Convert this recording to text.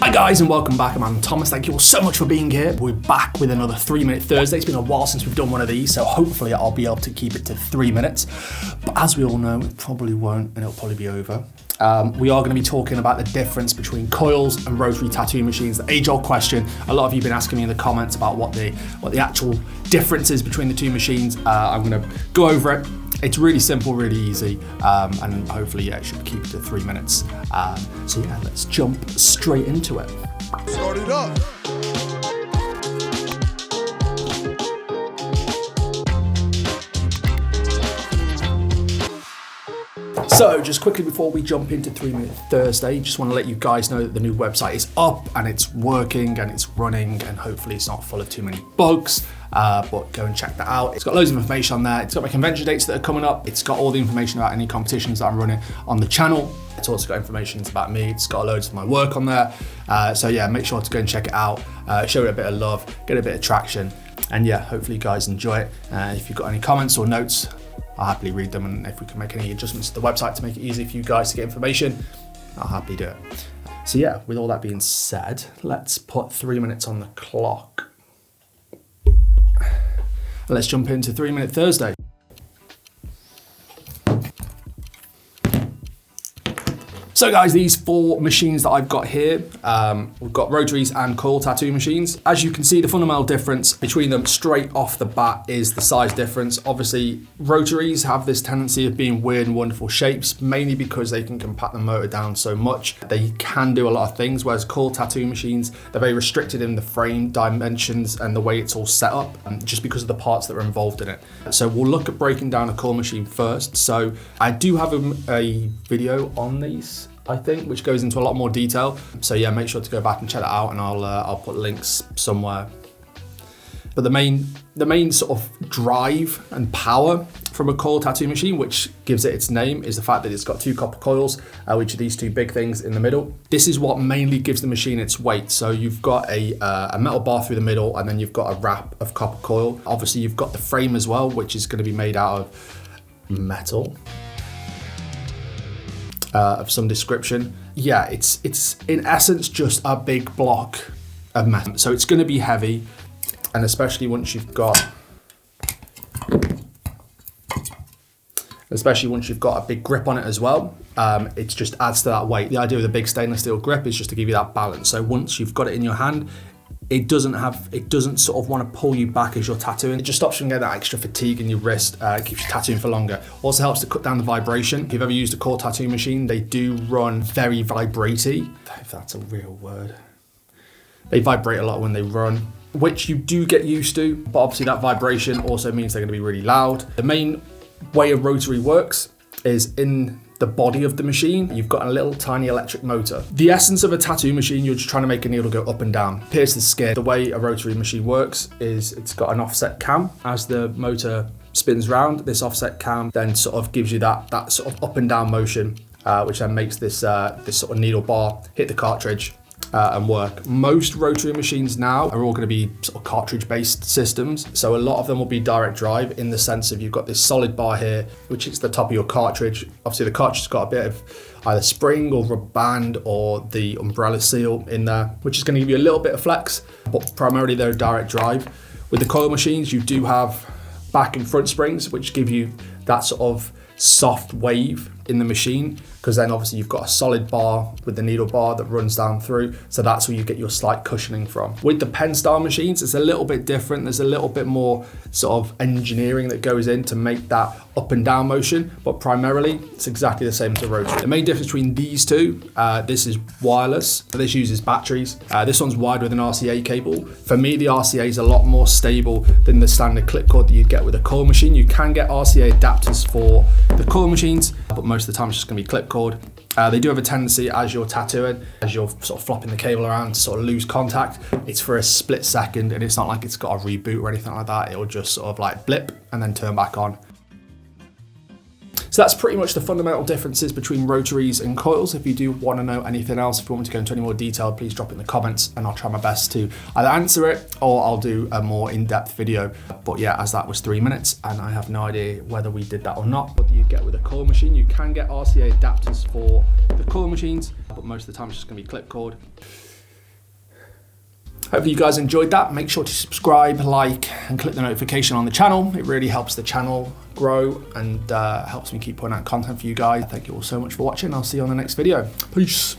Hi guys and welcome back. I'm Adam Thomas. Thank you all so much for being here. We're back with another 3-minute Thursday. It's been a while since we've done one of these, so hopefully I'll be able to keep it to 3 minutes. But as we all know, it probably won't and it'll probably be over. We are going to be talking about the difference between coils and rotary tattoo machines. The age-old question. A lot of you have been asking me in the comments about what the actual difference is between the two machines. I'm going to go over it. It's really simple, really easy, and hopefully it should keep it to 3 minutes. So yeah, let's jump straight into it. Start it up. So just quickly before we jump into 3-minute Thursday, just want to let you guys know that the new website is up and it's working and it's running and hopefully it's not full of too many bugs. But go and check that out. It's got loads of information on there. It's got my convention dates that are coming up. It's got all the information about any competitions that I'm running on the channel. It's also got information about me. It's got loads of my work on there. So yeah, make sure to go and check it out. Show it a bit of love, get a bit of traction. And yeah, hopefully you guys enjoy it. If you've got any comments or notes, I'll happily read them. And if we can make any adjustments to the website to make it easy for you guys to get information, I'll happily do it. So yeah, with all that being said, let's put 3 minutes on the clock. Let's jump into 3-minute Thursday. So guys, these 4 machines that I've got here, we've got rotaries and coil tattoo machines. As you can see, the fundamental difference between them straight off the bat is the size difference. Obviously, rotaries have this tendency of being weird and wonderful shapes, mainly because they can compact the motor down so much. They can do a lot of things, whereas coil tattoo machines, they're very restricted in the frame dimensions and the way it's all set up, just because of the parts that are involved in it. So we'll look at breaking down a coil machine first. So I do have a video on these, I think, which goes into a lot more detail. So yeah, make sure to go back and check that out, and I'll put links somewhere. But the main sort of drive and power from a coil tattoo machine, which gives it its name, is the fact that it's got 2 copper coils, which are these 2 big things in the middle. This is what mainly gives the machine its weight. So you've got a metal bar through the middle, and then you've got a wrap of copper coil. Obviously, you've got the frame as well, which is going to be made out of metal. Of some description. Yeah, it's in essence just a big block of metal. So it's going to be heavy, and especially once you've got a big grip on it as well, it just adds to that weight. The idea with a big stainless steel grip is just to give you that balance. So once you've got it in your hand, it doesn't sort of want to pull you back as you're tattooing. It just stops you from getting that extra fatigue in your wrist. It keeps you tattooing for longer. Also helps to cut down the vibration. If you've ever used a coil tattoo machine, they do run very vibraty, if that's a real word. They vibrate a lot when they run, which you do get used to, but obviously that vibration also means they're going to be really loud. The main way a rotary works is in the body of the machine, you've got a little tiny electric motor. The essence of a tattoo machine, you're just trying to make a needle go up and down, pierce the skin. The way a rotary machine works is it's got an offset cam. As the motor spins round, this offset cam then sort of gives you that sort of up and down motion, which then makes this sort of needle bar hit the cartridge and work. Most rotary machines now are all going to be sort of cartridge-based systems. So a lot of them will be direct drive in the sense of you've got this solid bar here, which is the top of your cartridge. Obviously the cartridge has got a bit of either spring or rubber band or the umbrella seal in there, which is going to give you a little bit of flex, but primarily they're direct drive. With the coil machines, you do have back and front springs, which give you that sort of soft wave in the machine, because then obviously you've got a solid bar with the needle bar that runs down through, so that's where you get your slight cushioning from. With the pen style machines, it's a little bit different. There's a little bit more sort of engineering that goes in to make that up and down motion, but primarily it's exactly the same as a rotary. The main difference between these two, this is wireless, so this uses batteries. This one's wired with an RCA cable. For me, the RCA is a lot more stable than the standard clip cord that you'd get with a coil machine. You can get RCA adapters for the coil machines, but most of the time it's just going to be clip cord. They do have a tendency, as you're tattooing, as you're sort of flopping the cable around, to sort of lose contact. It's for a split second, and it's not like it's got a reboot or anything like that. It'll just sort of like blip and then turn back on. So that's pretty much the fundamental differences between rotaries and coils. If you do want to know anything else, if you want me to go into any more detail, please drop it in the comments and I'll try my best to either answer it or I'll do a more in-depth video. But yeah, as that was 3 minutes and I have no idea whether we did that or not. What do you get with a coil machine? You can get RCA adapters for the coil machines, but most of the time it's just going to be clip cord. Hopefully you guys enjoyed that. Make sure to subscribe, like, and click the notification on the channel. It really helps the channel grow and helps me keep putting out content for you guys. Thank you all so much for watching. I'll see you on the next video. Peace.